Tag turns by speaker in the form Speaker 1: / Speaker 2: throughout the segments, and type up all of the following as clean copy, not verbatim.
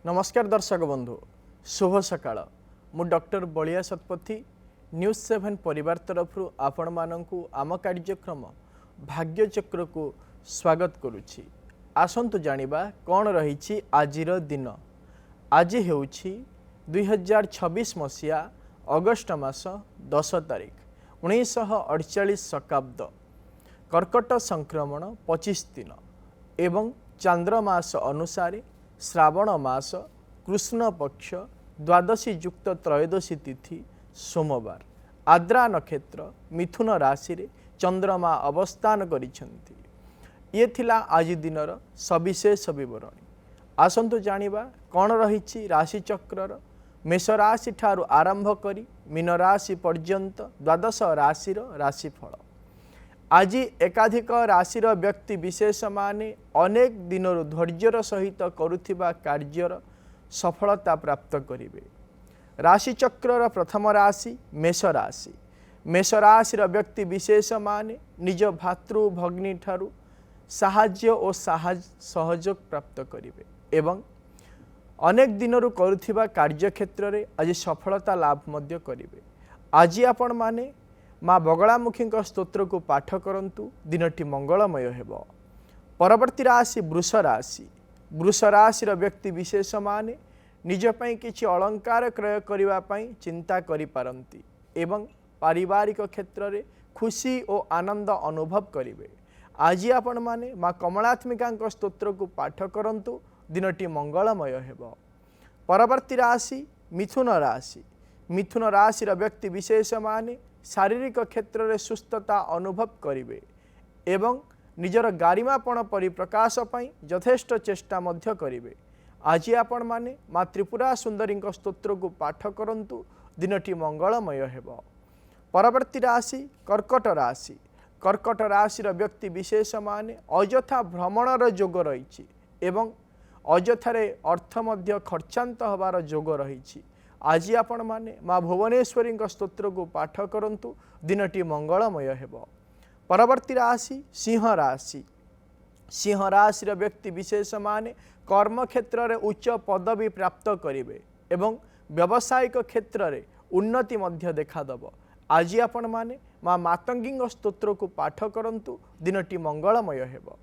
Speaker 1: नमस्कार दर्शक बंधु शुभ सकाळ मु डॉक्टर बलिया शतपथी न्यूज 7 परिवार तरफ आपण मानकु आम कार्यक्रम भाग्यचक्र को स्वागत करुछि। आसंतु जानिबा कौन रही आजिर दिन। आज हेउछि 2026 मसीहा अगस्ट मास 10 तारिख 1948 शकाब्द कर्कट संक्रमण 25 दिन एवं चांद्रमास अनुसार श्रावण मास कृष्ण पक्ष द्वादशी युक्त त्रयोदशी तिथि सोमवार आद्रा नक्षत्र मिथुन राशि रे चंद्रमा अवस्थान करिसेंती। ये थिला आज दिनर सविशेष विवरणी। आसंतु जानिबा कौन रही राशि चक्रर मेष राशि ठारू आरंभ करी मीन राशि पर्यंत द्वादश राशिर राशिफल। आज एकाधिक राशिर व्यक्ति विशेष माने अनेक दिनर धैर्यर सहित करुथिबा कार्यर सफलता प्राप्त करिवे। राशि चक्रर प्रथम राशि मेष राशि। मेष राशिर व्यक्ति विशेष माने निज भातृ भगिनी ठारू साहाय्य और सहयोग प्राप्त करिवे एवं अनेक दिनरु करुथिबा कार्य क्षेत्र रे आज सफलता लाभ मध्य करिवे। आज आपण माने माँ बगलामुखी स्तोत्र को पाठ करंतु दिनटी मंगलमय हेबो। परवर्ती राशि वृष राशि। वृष राशिर व्यक्ति विशेष माने निज पई किछि अलंकार क्रय करिवा पई चिंता करि पारंती एवं पारिवारिक क्षेत्र रे खुशी और आनंद अनुभव करिवे। आज आपण माने माँ कमलात्मिका स्तोत्र को पाठ करंतु दिनटी मंगलमय हेबो। परवर्ती राशि मिथुन राशि। मिथुन राशिर व्यक्ति विशेष माने शारीरिक क्षेत्र रे सुस्थता अनुभव करिवे एवं निजर गारिमापण परिप्रकाश पई यथेष्ट चेष्टा मध्य करिवे। आज आपण माने माँ त्रिपुरा सुंदरी स्तोत्र को पाठ करंतु दिनटी मंगलमय हेबो। परवर्ती राशि कर्कट राशि। कर्कट राशिर व्यक्ति विशेष माने अयथा भ्रमणर जोग रही एवं अयथारे अर्थ मध्य खर्चांत हबार जोग रही। आज आपण माने माँ भुवनेश्वरी स्तोत्र को पाठ करंतु दिनटी मंगलमय हेबो। परवर्ती राशि सिंह राशि। सिंह राशिर व्यक्ति विशेष माने कर्म क्षेत्र रे उच्च पदवी प्राप्त करिवे एवं व्यावसायिक क्षेत्र रे उन्नति मध्य देखादब। आज आपण माने माँ मातंगी स्तोत्र को पाठ करंतु दिनटी मंगलमय हेबो।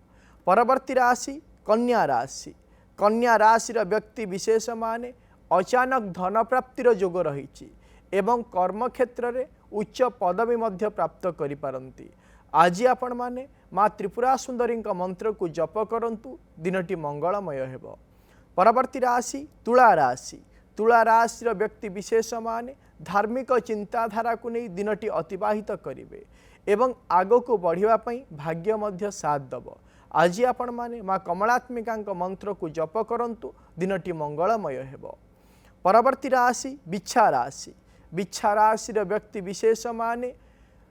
Speaker 1: परवर्ती राशि कन्या राशि। कन्या राशिर व्यक्ति विशेष माने अचानक धन प्राप्तिर जोग रही एवं कर्म क्षेत्र रे उच्च पदवी मध्य प्राप्त करि पारंती। आज आपण माने माँ त्रिपुरा सुंदरी मंत्र को जप करंतु दिनटी मंगलमय हेबो। परवर्ती राशि तुला राशि। तुला राशिर व्यक्ति विशेष माने धार्मिक चिंताधारा को नहीं दिनटी अतिबाहित करिवे एवं आगो को बढ़िया पई भाग्य मध्य साथ दब। आज आपण माने माँ कमलात्मिका मंत्र को जप करंतु दिनटी मंगलमय हेबो। परवर्ती राशि बिच्छा राशि। बिच्छा राशिर व्यक्ति विशेष माने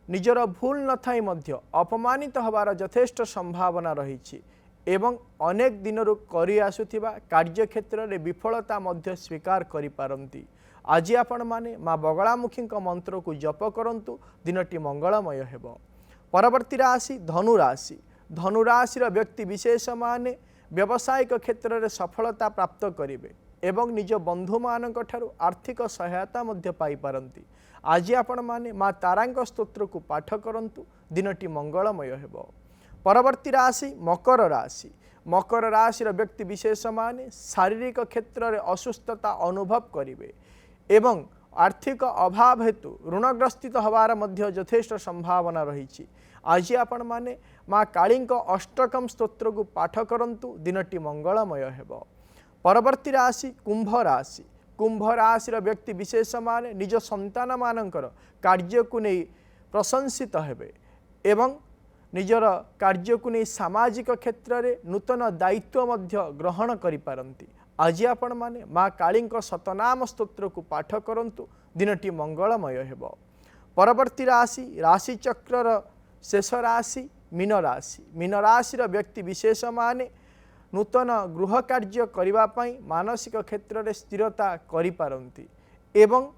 Speaker 1: निजर भूल न थाई मध्य अपमानित हबार यथेष्ट संभावना रही एवं अनेक दिनरु करि आसुथिबा कार्य क्षेत्र रे विफलता मध्य स्वीकार करि पारंती। आज आपण माने माँ बगलामुखी मंत्र को जप करंतु दिनटी मंगलमय हेबो। परवर्ती राशि धनु राशि। धनु राशिर व्यक्ति विशेष माने व्यावसायिक क्षेत्र रे सफलता प्राप्त करिवे एवं निज बंधु मानक ठारू आर्थिक सहायता मध्य पाई पारंती। आज आपण माने माँ तारांक स्तोत्र को पाठ करंतु दिनटी मंगलमय हेबो। परवर्ती राशि मकर राशि। मकर राशिर व्यक्ति विशेष माने शारीरिक क्षेत्र रे असुस्थता अनुभव करिवे एवं आर्थिक अभाव हेतु ऋणग्रस्थित हबार मध्य यथेष्ट संभावना रही। आज आपण माने माँ कालींक अष्टकम स्तोत्र को पाठ करंतु दिनटी मंगलमय हेबो। परवर्ती राशि कुंभ राशि। कुंभ राशिर व्यक्ति विशेष माने निज संतान मानकर कार्य को नहीं प्रशंसित हेबे एवं निजर कार्य को नहीं सामाजिक क्षेत्र रे नूतन दायित्व मध्य ग्रहण करि पारंती। आज आपण माने माँ कालींक शतनाम स्तोत्र को पाठ करंतु दिनटी मंगलमय हेबो। परवर्ती राशि राशि चक्रर शेष राशि मीन राशि। मीन राशिर व्यक्ति विशेष माने नूतन गृह कार्य करिबा पई मानसिक क्षेत्र रे स्थिरता करि पारंती एवं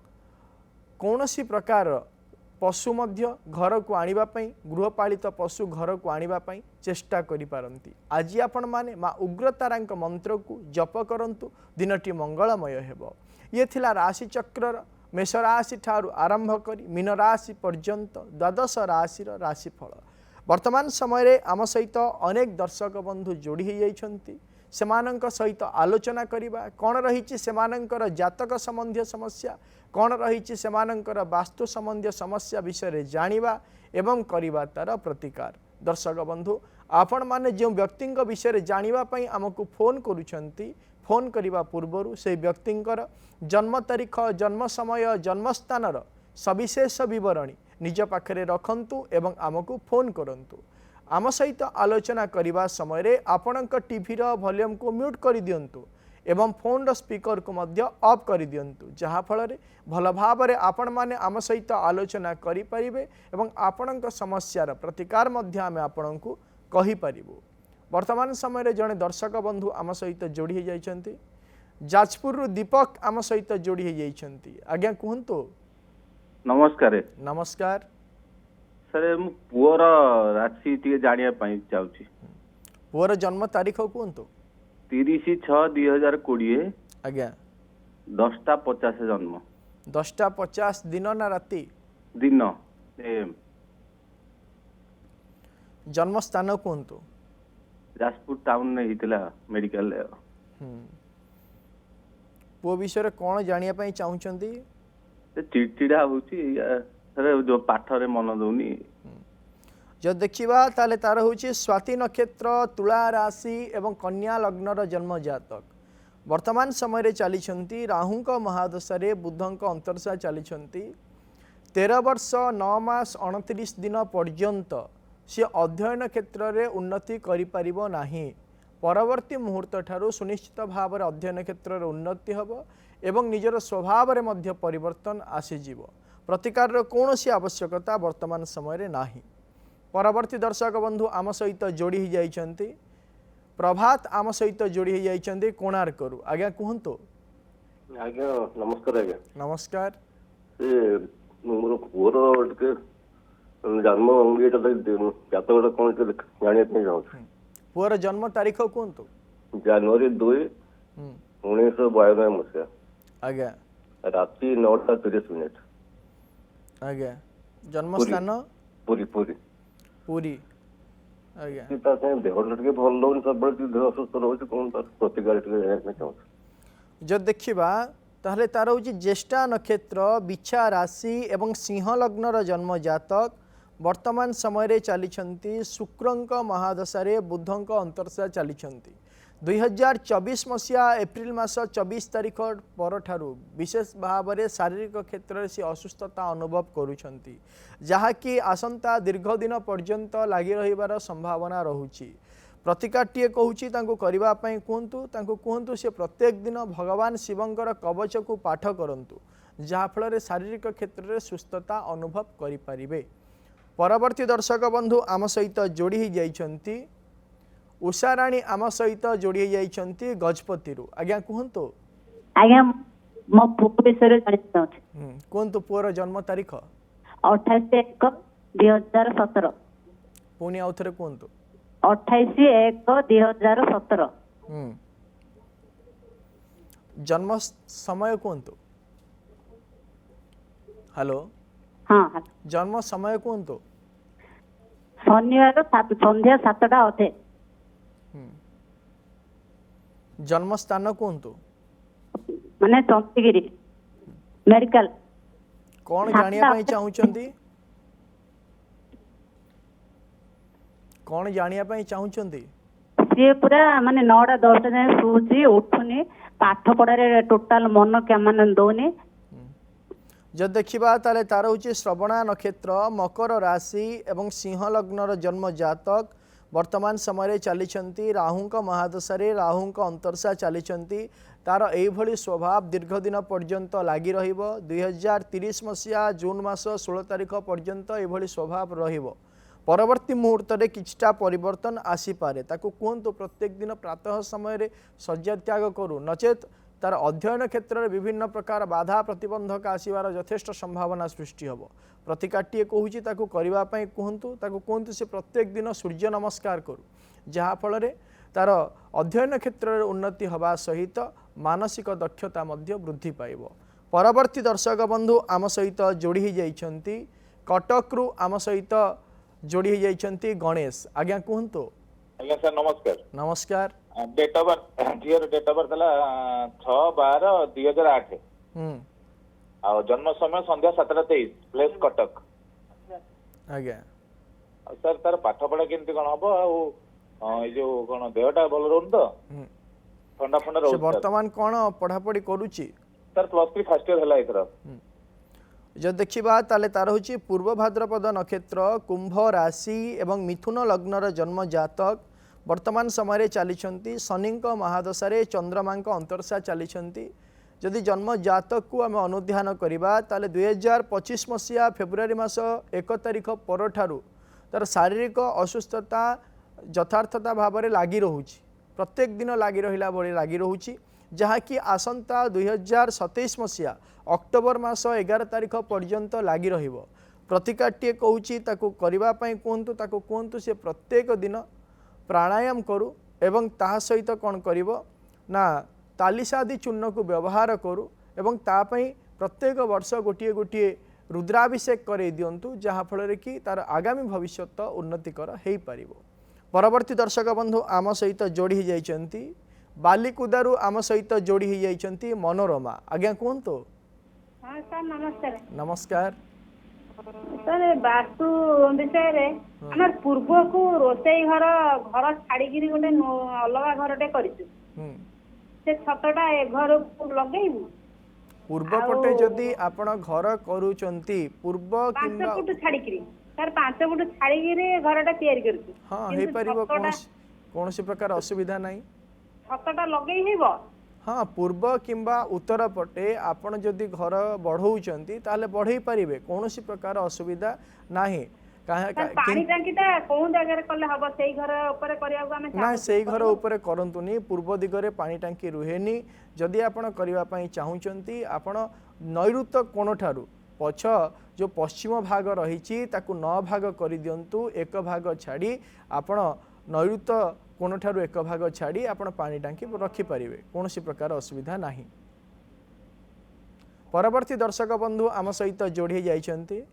Speaker 1: कौनसी प्रकार पशु मध्य घर को आनिबा पई गृहपालित पशु घर को आनिबा पई चेष्टा करि पारंती। आज आपण माने माँ उग्रतारांक मंत्र को जप करंतु दिनटी मंगलमय हेबो। ये थिला राशि चक्रर मेष राशि ठारू आरंभ करी मीन राशि पर्यंत द्वादश राशि राशिफल। वर्तमान समय रे आम सहित अनेक दर्शक बंधु जोड़ी हो जाइछंती। सेमानंक सहित आलोचना करिबा कौन रही सेमानंकर जातक संबंधी समस्या कौन रही सेमानंकर वास्तु संबंधी समस्या विषय जानिबा एवं करिबा तार प्रतिकार। दर्शक बंधु आपण माने जो व्यक्ति विषय जानिबा पई हमकु फोन करूछंती फोन करिबा पूर्वरु से व्यक्तिंकर जन्म तारीख जन्म समय जन्मस्थानर सविशेष विवरणी निज पाखरे रखंतु एवं आमको फोन करंतु। आम सहित आलोचना करिबा समय रे आपणक टीवी रो वॉल्यूम को म्यूट कर दियंतु एवं फोन रो स्पीकर को मध्य ऑफ कर दियंतु जहा फल रे भल भाव रे आपण माने आम सहित आलोचना करि परिबे एवं आपणक समस्यार प्रतिकार मध्य आमे आपणकु कहि परिबु। वर्तमान समय रे जने दर्शक बंधु आम सहित जोड़ी हो जाइछंती। जाजपुर रु दीपक आम सहित जोड़ी हो जाइछंती। आज्ञा कहंतु।
Speaker 2: नमस्कार।
Speaker 1: नमस्कार
Speaker 2: सर मु पुअर राशि टिके जानिया पई चाहूची।
Speaker 1: पुअर जन्म तारीख कहंतु।
Speaker 2: 30/6/2020।
Speaker 1: आज्ञा
Speaker 2: 10:50 जन्म।
Speaker 1: 10:50 दिन ना राति?
Speaker 2: दिन।
Speaker 1: जन्म स्थान कहंतु।
Speaker 2: जाजपुर टाउन ने हितला मेडिकल ले।
Speaker 1: पुओ विषय कौन जानिया पई चाहुचंती?
Speaker 2: चिड़चिड़ा होची सर जो पाठ रे मन दउनी।
Speaker 1: जो देखिबा ताले तार होची स्वाति नक्षत्र तुला राशि एवं कन्या लग्नर जन्म जातक। वर्तमान समय रे चलीछंती राहुंक महादशा रे बुधंक अंतरसा चलीछंती। 13 वर्ष 9 मास 29 दिन पर्यंत सी अध्ययन क्षेत्र रे उन्नति करि परिबो नाही। परवर्ती मुहूर्त ठारू सुनिश्चित भाव रे अध्ययन क्षेत्र रे उन्नति हबो एवं निजर स्वभाव रे मध्य परिवर्तन आसीजिवो। प्रतिकार रो कोनोसी आवश्यकता वर्तमान समय रे नाही। परवर्ती दर्शक बंधु आम सहित जोड़ी हो जाइछंती। प्रभात आम सहित जोड़ी हो जाइछंती कोणार्क करू। आज्ञा कहंतु।
Speaker 3: आज्ञा नमस्कार। आज्ञा
Speaker 1: नमस्कार।
Speaker 3: से मोर पुअर टिके जन्म अंगीटा जातकटा कोन टिके जानिया पे जाउ।
Speaker 1: पुअर जन्म तारीख कहंतु।
Speaker 3: जनवरी 2 1992 मसिया।
Speaker 1: आज्ञा
Speaker 3: राति 9:30।
Speaker 1: आज्ञा जन्म स्थान
Speaker 3: पुरी पुरी
Speaker 1: पुरी। आज्ञा
Speaker 3: ता से देह टिके भल लोन सब देह सुस्त रहउछ कोन तार प्रतिकार टिके जानिया पे चाहू।
Speaker 1: जो देखिबा ताहले तार होची ज्येष्ठा नक्षत्र बिछा राशि एवं सिंह लग्नर जन्म जातक। वर्तमान समय रे चलीछंती शुक्रंक महादशा रे बुधंक अंतरसा चलीछंती। 2024 मसीहा एप्रिल मास 24 तारीख पर ठारू विशेष भाव में शारीरिक क्षेत्र में सी असुस्थता अनुभव करुछंती जहाँकि आसंता दीर्घ दिन पर्यंत लगी रहिबार संभावना रहुची। प्रतिकारटीए कहूची तांको करिबा पई कहंतु से प्रत्येक दिन भगवान शिवंकर कवच को पाठ करंतु जहाँ फल शारीरिक क्षेत्र में सुस्थता अनुभव करि परिबे। परवर्ती दर्शक बंधु आम सहित जोड़ी हो जाइछंती उषाराणी आम सहित जोड़ी हो जाइछंती गजपति रु। आज्ञा कहंतु।
Speaker 4: आज्ञा मो पुओ विषय जानिता अछि।
Speaker 1: कहंतु पुअर जन्म तारीख?
Speaker 4: 28/1/2017।
Speaker 1: पुनी आउथरे कहंतु।
Speaker 4: 28/1/2017।
Speaker 1: जन्म समय कहंतु। हेलो।
Speaker 4: हाँ
Speaker 1: जन्म समय कहंतु।
Speaker 4: शनिवार संध्या 7टा अधे।
Speaker 1: जन्म स्थान कहंतु।
Speaker 4: माने चंदीगिरी मेडिकल।
Speaker 1: कौन जानिया पई चाहुचंती? कौन जानिया पई चाहुचंती?
Speaker 4: सी पूरा माने 9:10 जाए सुची उठुनी पाठ पढ़ारे टोटल मन के माने दोनी।
Speaker 1: जब देखिबा ताले तार होची श्रवणा नक्षत्र मकर राशि एवं सिंह लग्नर जन्म जातक। वर्तमान समय चलीछंती राहुंक महादशा रे राहुंक अंतरसा चलीछंती। तार एभली स्वभाव दीर्घ दिन पर्यंत लागी रहिबो। 2030 मसीहा जून मास 16 तारीख पर्यंत एभली स्वभाव रहिबो। परवर्ती मुहूर्त रे किछटा परिवर्तन आसी पारे ताकू कहंतु प्रत्येक दिन प्रातः समय रे शय्या त्याग करू नचेत तार अध्ययन क्षेत्र में विभिन्न प्रकार बाधा प्रतिबंधक आसबार यथेष्ट संभावना सृष्टि हम प्रतिकाटीए कहूँ ताकू करने कहतु कहतु से प्रत्येक दिन सूर्य नमस्कार करू जहाँफल तार अध्ययन क्षेत्र में उन्नति हवा सहित मानसिक दक्षता मध्य वृद्धि पाइब। परवर्ती दर्शक बंधु आम सहित जोड़ी जाइछंती कटकरू आम सहित जोड़ी जाइछंती गणेश आज्ञा कहतु।
Speaker 5: आज्ञा सर नमस्कार।
Speaker 1: नमस्कार।
Speaker 5: डेट ऑफ बर्थ झीर डेट ऑफ बर्थ है 6/12/2008 आ जन्म समय संध्या 7:23 प्लेस कटक।
Speaker 1: आज्ञा
Speaker 5: सर तार पाठ पढ़ा केमती कौन हम आ जो कौन देहटा भल रोन तो ठंडा फंडा
Speaker 1: से
Speaker 5: रोज
Speaker 1: वर्तमान कौन पढ़ापढ़ी करुची
Speaker 5: सर +3 फर्स्ट ईयर है एथर।
Speaker 1: जब देखा ताले तार हूँ पूर्व भाद्रपद नक्षत्र कुंभ राशि एवं मिथुन लग्नर जन्म जातक वर्तमान समय चली शनि महादशा चंद्रमा अंतरसा चली जदि जन्म जातक को आम अनुध्यान करवा ताले 2025 मसीहा फेब्रुआरी मास 1 तारिख पर तार शारीरिक असुस्थता यथार्थता भाव में लगी रोचे प्रत्येक दिन लगी रहा लगी रोचे जहाँकि आसंता 2027 मसीहा अक्टोबर मास 11 तारिख पर्यंत लगी रहिबो। प्रतिकाटीए कहूँ करने कहतु से प्रत्येक दिन प्राणायाम करू एवं ता सहित कौन करिवो ना तालिसादी चूर्ण को व्यवहार करू एवं तापई प्रत्येक वर्ष गोटे गोटे रुद्राभिषेक करे दियंतु जहाँफल कि तार आगामी भविष्यत उन्नतिकर हो पार। परवर्ती दर्शक बंधु आम सहित जोड़ी जाइछंती बालिकुदारू आम सहित जोड़ी जाइछंती मनोरमा आज्ञा कहतु।
Speaker 4: हाँ सर नमस्कार।
Speaker 1: नमस्कार।
Speaker 4: सर वास्तु विषय रे हमर पूर्व को रोसई घर घर छाड़ी गोटे अलग घरटे करिछु से छतटा ए घर को लगेइबु
Speaker 1: पूर्व पटे जदि आपण घर करूचंती पूर्व
Speaker 4: 5 फुट छाड़ी सर 5 फुट छाड़ी घरटा तैयारी करछु।
Speaker 1: हाँ हे परिबो कौन सी प्रकार असुविधा नहीं
Speaker 4: छतटा लगेइ हेबो।
Speaker 1: हाँ पूर्व किंबा उत्तर पटे आपण जदि घर बढ़ौचंती ताले बढ़ई पारिबे कौन सी प्रकार असुविधा नाही
Speaker 4: पानी टांकीटा कोन जगह रे कले हबो सेही घर ऊपर करिया को हमें
Speaker 1: ना सेही घर ऊपर करंतुनी पूर्व दिगरे पानी टांकी रुहेनी जदि आपण करिवा पई चाहुचंती आपण नैऋत्य कोण ठारू पछ जो पश्चिम भाग रही ताकू 9 भाग कर दियंतु एक भाग छाड़ी आपण नैऋत्य कोण ठारू एक भाग छाड़ी आपण पानी टांकी रखी पारिबे कौन सी प्रकार असुविधा नाही। परवर्ती दर्शक बंधु आम सहित जोड़ी जाइछंती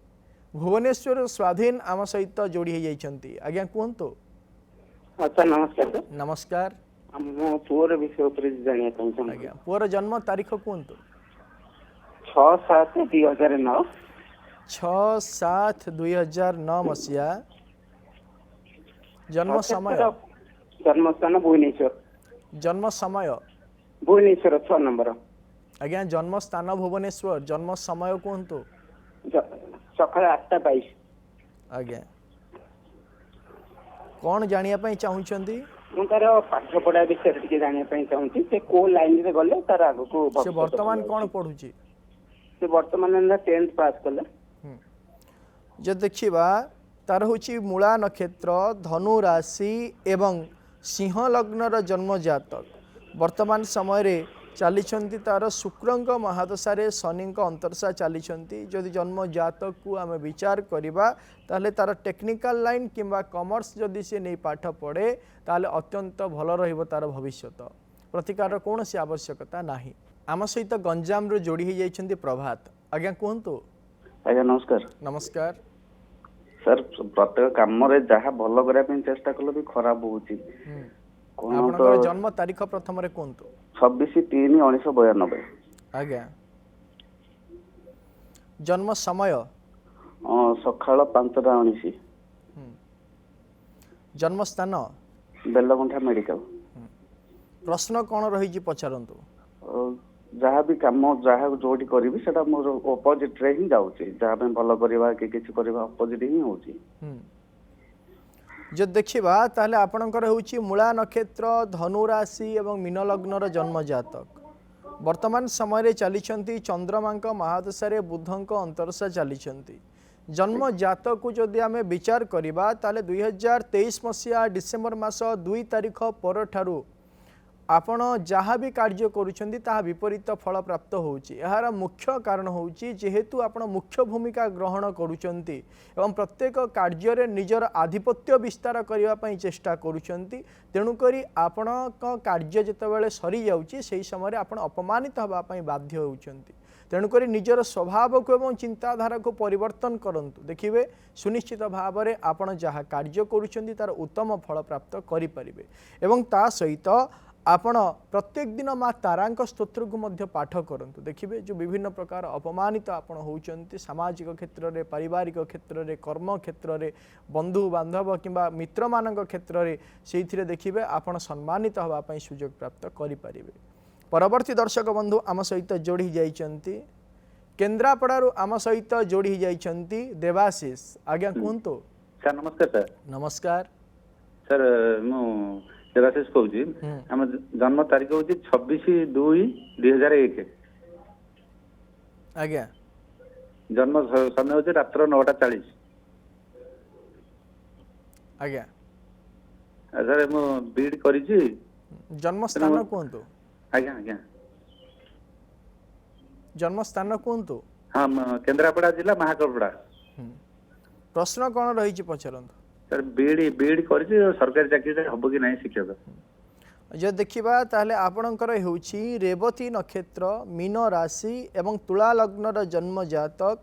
Speaker 1: भुवनेश्वर स्वाधीन आम सहित जोड़ी जाइछंती आज्ञा कहतु।
Speaker 6: अच्छा नमस्कार सर।
Speaker 1: नमस्कार।
Speaker 6: मो पुअर विषय ऊपर जानिया चाहूँ
Speaker 1: आज्ञा पुअर जन्म तारीख कहतु।
Speaker 6: 6/7/2009
Speaker 1: 6/7/2009 मसीहा जन्म समय
Speaker 6: जन्म स्थान भुवनेश्वर
Speaker 1: जन्म समय
Speaker 6: भुवनेश्वर 6 नंबर
Speaker 1: आज्ञा जन्म स्थान भुवनेश्वर जन्म समय कहतु।
Speaker 6: सकाळ 8:22
Speaker 1: आज्ञा कौन जानिया पई चाहुचंती
Speaker 6: मु तार पाठ पढ़ा विषय टिके जानिया पई चाहूँ से को लाइन रे गले तार आगो को
Speaker 1: से वर्तमान कौन पढुची
Speaker 6: से वर्तमान 10th पास कले
Speaker 1: जे देखिबा तार होची मूला नक्षत्र धनु राशि एवं सिंह लग्नर जन्म जातक वर्तमान समय रे चली तार शुक्र महादशा शनि अंतरसा चली जदि जन्म जातक को आम विचार करवा ताले तार टेक्निकल लाइन किंबा कॉमर्स जदि से नहीं पाठ पढ़े ताले अत्यंत भल रहिबो तार भविष्यत प्रतिकार कौन सी आवश्यकता नाही। आम सहित गंजाम रो जोड़ी जाइछंती प्रभात आज्ञा कहतु।
Speaker 3: आज्ञा नमस्कार।
Speaker 1: नमस्कार
Speaker 3: सर प्रत्येक काम रे जहा भल करिया पे चेष्टा कलो भी खराब होउची
Speaker 1: आपनकर जन्म तारीख प्रथम रे कहतु।
Speaker 3: 26/3/1992
Speaker 1: आज्ञा जन्म समय
Speaker 3: सकाळ 5:19
Speaker 1: जन्म स्थान
Speaker 3: बेलगुंठा मेडिकल।
Speaker 1: प्रश्न कौन रही पचारंतु
Speaker 3: जहाँ भी काम जहाँ जोटी करी सेटा मोर अपोजिट रे ही जाउची जहाँ पे भल करवा कि किछि करवा अपोजिट ही होउची।
Speaker 1: जो देखा ताहले आपणकर होउची मूला नक्षत्र धनु राशि एवं मीन लग्नर जन्म जातक वर्तमान समय चली चंद्रमा महादशा बुधंक अंतरसा चली जन्म जातक को जदि आम विचार करवा ताले 2023 मसीहा डिसेम्बर मास 2 तारिख पर ठारू आपण जहाँ भी कार्य करुछंती ताहा विपरीत फल प्राप्त होउची। एहार मुख्य कारण होउची जेहेतु आपण मुख्य भूमिका ग्रहण करुछंती एवं प्रत्येक कार्य रे निजर आधिपत्य विस्तार करबा पई चेष्टा करुछंती। तेणु करी आपण कार्य जेतेबेले सरी जाउची सेही समय आपण अपमानित हबा पई बाध्य होउछंती। तेणुक निजर स्वभाव को एवं चिंताधारा को परिवर्तन करंतु। देखिए सुनिश्चित भाव में आपण जहाँ कार्य करुछंती तार उत्तम फल प्राप्त करि परिबे। एवं ता सहित आपण प्रत्येक दिन माँ तारांक स्तोत्र को मध्य पाठ करंतु। देखिए जो विभिन्न प्रकार अपमानित आपण होउछंती सामाजिक क्षेत्र में, पारिवारिक क्षेत्र में, कर्म क्षेत्र में, बंधु बांधव किंबा मित्र मानक क्षेत्र में से देखिए आपण सम्मानित हवा पई सुयोग प्राप्त करि परिबे। परवर्ती दर्शक बंधु आम सहित जोड़ी जाइछंती केन्द्रापड़ारू आम सहित जोड़ी जाइछंती देवाशीष। आज्ञा कहतु
Speaker 7: सर। नमस्कार सर।
Speaker 1: नमस्कार
Speaker 7: सर मु देवाशीष कहूँ। आम जन्म तारीख हूँ 26/2/2001।
Speaker 1: आज्ञा
Speaker 7: जन्म समय हूँ रात्र 9:40।
Speaker 1: आज्ञा
Speaker 7: सर मु बीड करी।
Speaker 1: जन्म स्थान कहतु।
Speaker 7: आज्ञा आज्ञा
Speaker 1: जन्म स्थान कहतु।
Speaker 7: हाँ केन्द्रापड़ा जिला महाकालपड़ा।
Speaker 1: प्रश्न कौन रही पचारतु।
Speaker 7: सर बीड कर सरकारी चाकरी हम कि नहीं शिक्षक।
Speaker 1: जो देखा ताहले आपणकर होउछि रेवती नक्षत्र मीन राशि एवं तुला लग्नर जन्म जातक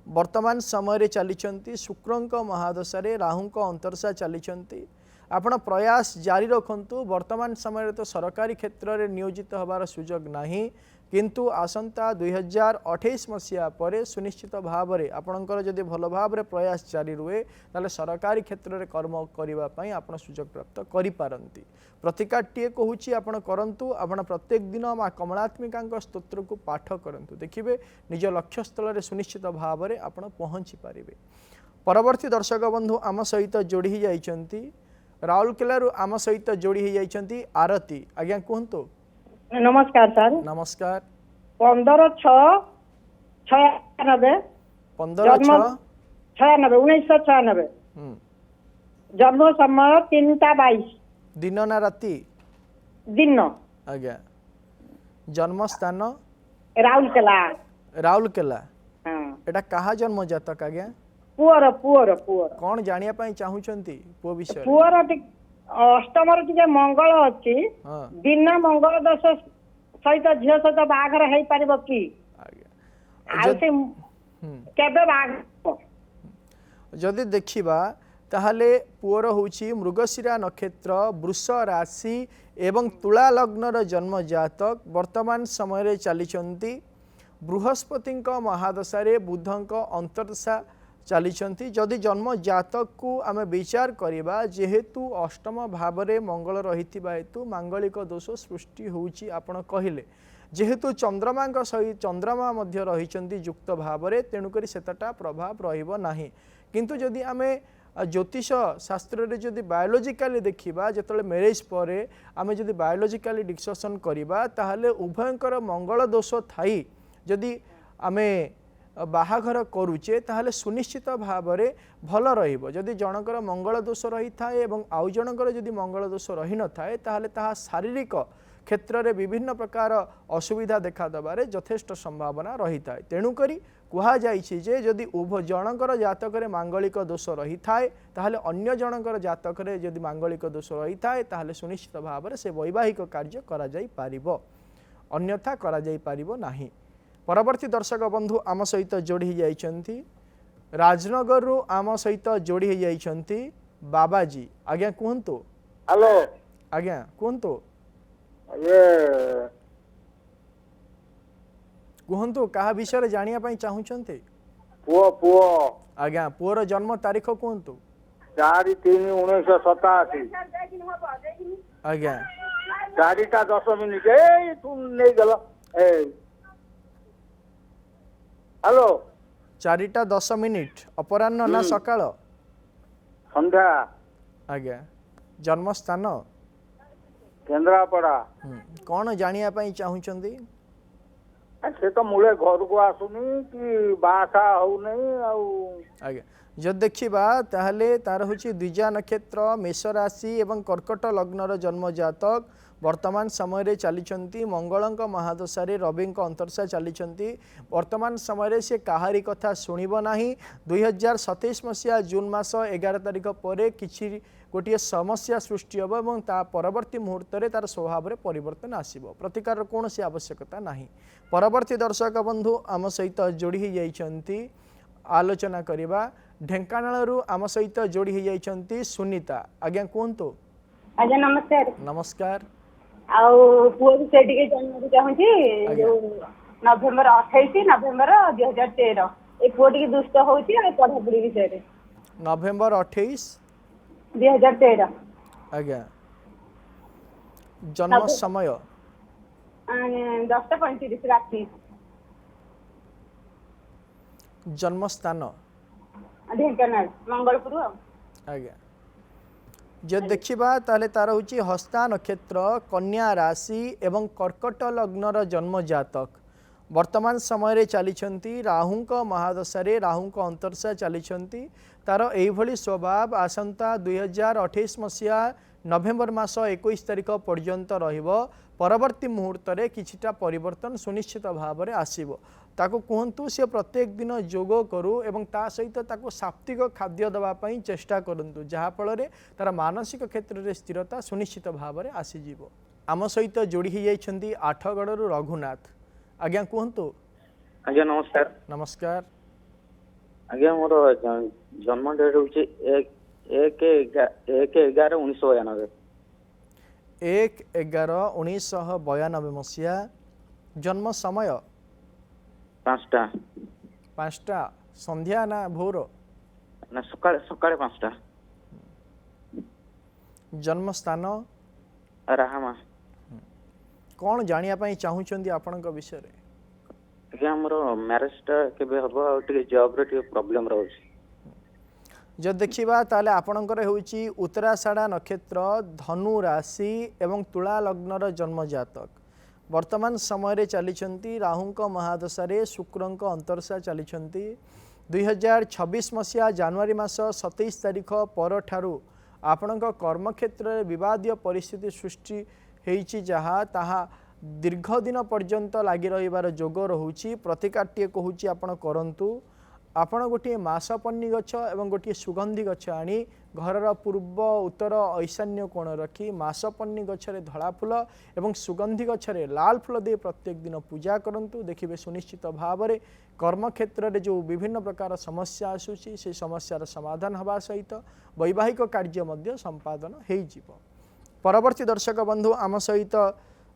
Speaker 1: वर्तमान समय चली शुक्रंक महादशा राहुंक अंतरशा चली। आपण प्रयास जारी रखंतु। वर्तमान समय तो सरकारी क्षेत्र में नियोजित होबार सुजोग नहीं, किंतु आसंता 2028 मसीहा पर सुनिश्चित भाव में आपणकर जदि भल भाव में प्रयास जारी रुहे ताले सरकारी क्षेत्र में कर्म करने आपण सुजोग प्राप्त करिपारंती। प्रतिकाटीए कहूँ आपण करंतु। आपण प्रत्येक दिन माँ कमलात्मिका स्तोत्र को पाठ करंतु। देखिए निज लक्ष्यस्थल में सुनिश्चित भाव में आपण पहुँची पारे। परवर्ती दर्शक बंधु आम सहित जोड़ी जाइछंती राउरकेलारू आम सहित जोड़ी जाइछंती आरती। आज्ञा कहतु।
Speaker 8: नमस्कार सर।
Speaker 1: नमस्कार।
Speaker 8: 15/6/96। 1996। जन्म समय 3:22।
Speaker 1: दिन ना राति?
Speaker 8: दिन।
Speaker 1: आज्ञा जन्म स्थान
Speaker 8: राउरकेला।
Speaker 1: राउरकेला।
Speaker 8: हाँ।
Speaker 1: एटा कहा जन्म जातक? आज्ञा
Speaker 8: पुअर पुअर पुअर
Speaker 1: कौन जानिया पाई चाहुचंती पुओ विषय?
Speaker 8: पुअर अष्टम टे मंगल अच्छी। दिन मंगल दश सहित झील सहित बाघर हो पार कि
Speaker 1: जदि देखिबा ताहले पुअर होउछि मृगशिरा नक्षत्र वृष राशि एवं तुला लग्नर जन्म जातक वर्तमान समय चली बृहस्पति महादशा बुधंक अंतरदशा चली। जदि जन्म जातक को आम विचार करवा जेहेतु अष्टम भाव में मंगल रही हेतु मांगलिक दोष सृष्टि होउछि। आपण कहले जेहेतु चंद्रमा सहित चंद्रमा मध्य रही युक्त भाव में तेणुक सेतटा प्रभाव रहिबो नाही। किंतु जदि आमे ज्योतिष शास्त्र रे जदि बायोलॉजिकली देखिबा जेतले मैरिज परे आमे जदि बायोलॉजिकली डिस्कशन करिबा ताहले उभयंकर मंगल दोष थाई जदि आमे बाहाघर करुचे ताहले सुनिश्चित भाव में भल रहिबो। जदि जनकर मंगल दोष रही थाए एवं आउ जनकर जदि मंगल दोष रही न थाए ताहले ताहा शारीरिक क्षेत्र में विभिन्न प्रकार असुविधा देखा देबारे यथेष्ट संभावना रही थाए। तेणुकरी कुहा जाइछि जे जदि उभ जनकर जातक रे मांगलिक दोष रही थाए ताहले अन्य जनकर जातक रे जदि मांगलिक दोष रही थाए ताहले सुनिश्चित भाव में से वैवाहिक कार्य करा जाई पारिबो, अन्यथा करा जाई पारिबो नाही। परवर्ती दर्शक बंधु आम सहित जोड़ी जाइछंती राजनगर रु आम सहित जोड़ी जाइछंती बाबाजी। आज्ञा कहतु।
Speaker 9: हेलो।
Speaker 1: आज्ञा कहतु।
Speaker 9: ये
Speaker 1: कहतु कहा विषय जानिया पई चाहुचंती?
Speaker 9: पुओ पुओ।
Speaker 1: आज्ञा पुओर जन्म तारीख कहतु।
Speaker 9: 4/3/1987।
Speaker 1: आज्ञा
Speaker 9: 4:10 ए तू नहीं गलो ए हेलो
Speaker 1: 4:10 अपराह्न ना सकाळ?
Speaker 9: संध्या।
Speaker 1: आज्ञा जन्म स्थान
Speaker 9: केन्द्रापड़ा।
Speaker 1: कौन जानिया पई चाहुचंदी?
Speaker 9: से तो मुले घर को आसुनी कि बासा हो नहीं
Speaker 1: आज्ञा जब देखिबा ताहले तार होची द्विजा नक्षत्र मेष राशि एवं कर्कट लग्नर जन्म जातक वर्तमान समय चली मंगलंक महादशा रवि अंतर्शा चली वर्तमान समय से कहारी कथा शुणव ना 2027 मसीहा जून मास 11 तारिख पर किसी गोटे समस्या सृष्टि हम और ता परवर्ती मुहूर्त में तार स्वभाव में परिवर्तन आसब प्रतिकार कौन सी आवश्यकता नहीं। परवर्ती दर्शक बंधु आम सहित जोड़ी जाइछंती आलोचना करवा ढेंकानालू आम सहित जोड़ी जाइछंती सुनीता। आज्ञा कहतु।
Speaker 4: आज्ञा नमस्कार।
Speaker 1: नमस्कार।
Speaker 4: आउ पुओ से टिके जन्म चाहूची जो नवेम्बर 28 नवेम्बर 2013 ए पुओ टिके दुष्ट होची आ पढ़ा पढ़ी विषय रे
Speaker 1: नवेम्बर 28
Speaker 4: 2013।
Speaker 1: आज्ञा जन्म समय
Speaker 4: 10:35 राति।
Speaker 1: जन्म स्थान
Speaker 4: ढेंकानाल मंगलपुर।
Speaker 1: आज्ञा जब देखा ताले तार हूँ हस्ता नक्षत्र कन्या राशि एवं कर्कट लग्नर जन्म जातक वर्तमान समय चली राहु महादशा राहु अंतर्शा चली तार यही स्वभाव आसंता 2028 मसीहा नवेम्बर मास 21 तारिख पर्यंत रहिबो। परवर्ती मुहूर्त में किछिटा परिवर्तन सुनिश्चित भाव में आसीबो। ताको कहतु सी प्रत्येक दिन जोग करू एवं ता सहित ताको सात्विक खाद्य देवाई चेष्टा करंतु जहाँफल तार मानसिक क्षेत्र में स्थिरता सुनिश्चित भाव में आसीजिवो। आम सहित जोड़ी जाइछंती आठगड़ू रघुनाथ। आज्ञा कहतु।
Speaker 6: आज्ञा नमस्कार।
Speaker 1: नमस्कार।
Speaker 6: आज्ञा मोर जन्म डेट हूँ 1/11/1992।
Speaker 1: 1/11/1992 मसीहा। जन्म समय 5टा संध्या ना भोर
Speaker 6: ना सकाळे 5टा।
Speaker 1: जन्म स्थान
Speaker 6: राहामा।
Speaker 1: कौन जानिया पई चाहुचंदी आपनक विषय रे?
Speaker 6: आज्ञा मोर मैरिज टा केबे हबो आ टिके जॉब रे टिके प्रॉब्लम रहउछि।
Speaker 1: जब देखा ताले आपणकर होउची उत्तराषाढ़ा नक्षत्र धनु राशि एवं तुला लग्नर जन्म जातक वर्तमान समय चली राहु महादशा शुक्रंक अंतर्शा चली 2026 मसीहा जनवरी मास 27 तारिख पर ठारू आपणक कर्मक्षेत्र में विवादीय परिस्थिति सृष्टि होईची जहाँ ताहा दीर्घ दिन पर्यंत लगी रहिबार जोग रहुची। प्रतिकारटीए कहूची आपण करंतु। आपण गोटे मासपन्नी गछ एवं गोटे सुगंधी गछ आनी घरर पूर्व उत्तर ईशान्य कोण रखी मासपन्नी गछरे धला फूल एवं सुगंधी गछरे लाल फूल दे प्रत्येक दिन पूजा करंतु। देखिबे सुनिश्चित भाव में कर्मक्षेत्र में जो विभिन्न प्रकार समस्या आसुची से समस्यार समाधान हवा सहित वैवाहिक कार्य मध्य संपादन हो जिवो। परवर्ती दर्शक बंधु आम सहित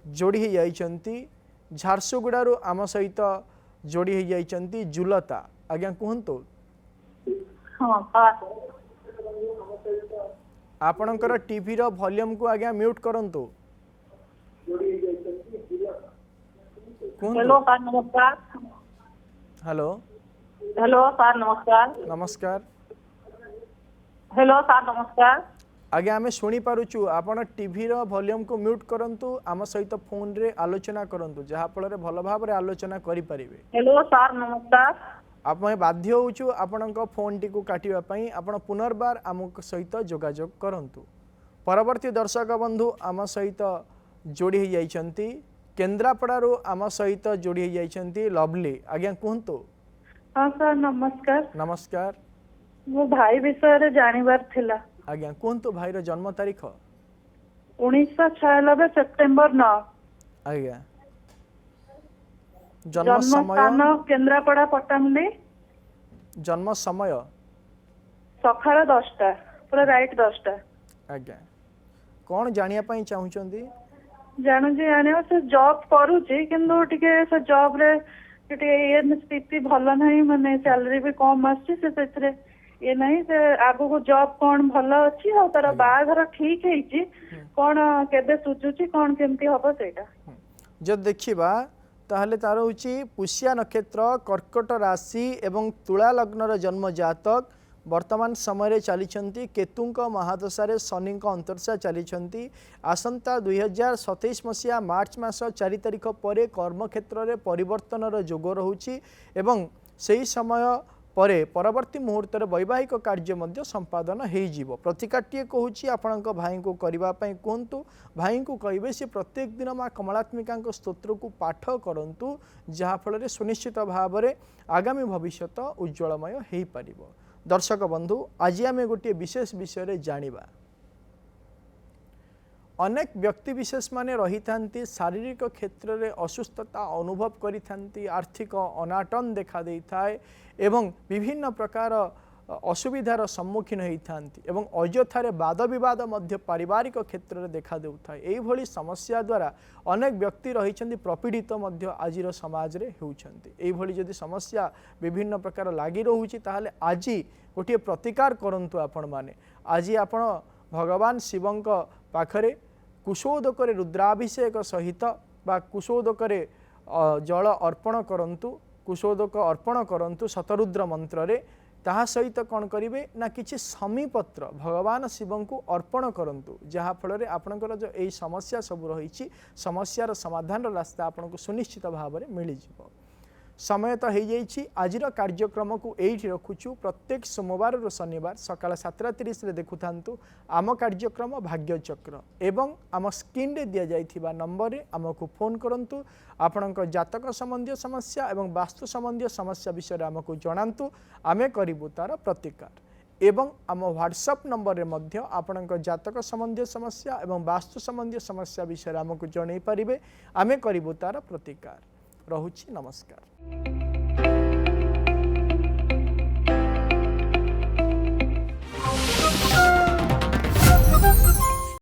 Speaker 1: जोड़ी जाइछंती झारसुगुड़ारू आम सहित जोड़ी जाइछंती जुलता। आज्ञा कहतु। आपणकर टीवी रो वॉल्यूम को आज्ञा म्यूट करंतु।
Speaker 4: हेलो सर नमस्कार।
Speaker 1: हेलो
Speaker 4: हेलो सर नमस्कार।
Speaker 1: नमस्कार।
Speaker 4: हेलो सर नमस्कार।
Speaker 1: आज्ञा आमे सुनी पारुचु आपण टीवी रो वॉल्यूम को म्यूट करंतु आम सहित फोन रे आलोचना करंतु जहा फल रे भल भाव रे आलोचना करि परिबे।
Speaker 4: हेलो सर नमस्कार।
Speaker 1: आप बाध्य होचु आपणक फोन टी को काटिबा पई आपण पुनर्बार आम सहित जोगाजोग करंतु। परवर्ती दर्शक बंधु आम सहित जोड़ी जाइछंती केन्द्रापड़ारू आम सहित जोड़ी जाइछंती लवली। आज्ञा कहतु।
Speaker 10: हाँ सर नमस्कार।
Speaker 1: नमस्कार।
Speaker 10: मो भाई विषय जानिबार थिला।
Speaker 1: आज्ञा कहतु भाईर जन्म तारीख
Speaker 10: 1996 सेप्टेम्बर 9।
Speaker 1: आज्ञा
Speaker 10: जन्म स्थान केन्द्रापड़ा पट्टामुंडी।
Speaker 1: जन्म समय
Speaker 10: सकाळ 10टा पूरा राइट 10टा।
Speaker 1: आज्ञा कौन जानिया पई चाहुचंदी?
Speaker 10: जानू से जॉब करूची किंतु टिके से जॉब रे टिके ये स्थिति भल नहीं माने सैलरी भी कम आछि से ये नहीं से आगो को जॉब कौन भल अच्छी और तार बाघर ठीक है कौन केबे सुजुची कौन केमती हबो सेटा।
Speaker 1: जब देखिबा ताहले तार होची पुष्या नक्षत्र कर्कट राशि एवं तुला लग्नर जन्म जातक वर्तमान समय चली केतुंक महादशा शनि अंतर्शा चली आसंता 2027 मसीहा मार्च मास 4 तारिख पर कर्मक्षेत्र में परिवर्तन जोग रोची एवं सही समय परे परवर्ती मुहूर्त वैवाहिक कार्य मध्य संपादन हो प्रतिकाटे कहूँ आपण भाई को करने कहतु भाई को कहे से प्रत्येक दिन माँ कमलात्मिका स्तोत्र को पाठ करूँ जहाँफल सुनिश्चित भाव में आगामी भविष्य उज्ज्वलमय हो पार। दर्शक बंधु आज आम गोटे विशेष विषय जानिबा अनेक व्यक्ति विशेष माने रही थांती शारीरिक क्षेत्र में असुस्थता अनुभव करी थांती आर्थिक अनाटन देखा दे थाए एवं विभिन्न प्रकार असुविधार सम्मुखीन होता एवं अयथार वाद विवाद मध्य पारिवारिक क्षेत्र में देखा देउथाए। एही भली समस्या द्वारा अनेक व्यक्ति रही प्रपीड़ित मध्य आज समाज रे होउछंती। एही भली जदि समस्या विभिन्न प्रकार लागी रहुछि ताहाले आज गोटे प्रतिकार करंतु आपण माने आज आपण भगवान शिवंक पाखरे कुशोदक रुद्राभिषेक सहित बा कुशोदक जल अर्पण करंतु कुशोदक अर्पण करंतु शतरुद्र मंत्र रे ताहा सहित कौन करेंगे ना किसी समीपत्र भगवान शिव को अर्पण करंतु जहाँफल आपणकर जो यही समस्या सब रही समस्यार समाधान रास्ता आपको सुनिश्चित भाव में मिल जाव। समय तो हो जाइए आज कार्यक्रम को यही रखुचु प्रत्येक सोमवार और शनिवार सकाल 7:30 देखु था आम कार्यक्रम भाग्यचक्र एवं आम स्क्रीन रे दि जाइथिबा नंबर रे आमको फोन करंतु आपणक जातक संबंधी समस्या एवं वास्तु संबंधी समस्या विषय आमको जणांतु आमे करिबु तार प्रतिकार एवं आम व्हाट्सएप नंबर रे मध्य आपणक जातक संबंधी समस्या एवं वास्तु संबंधी समस्या विषय आमको जणै पारिबे आमे करिबु तार प्रतिकार। रहुछि नमस्कार।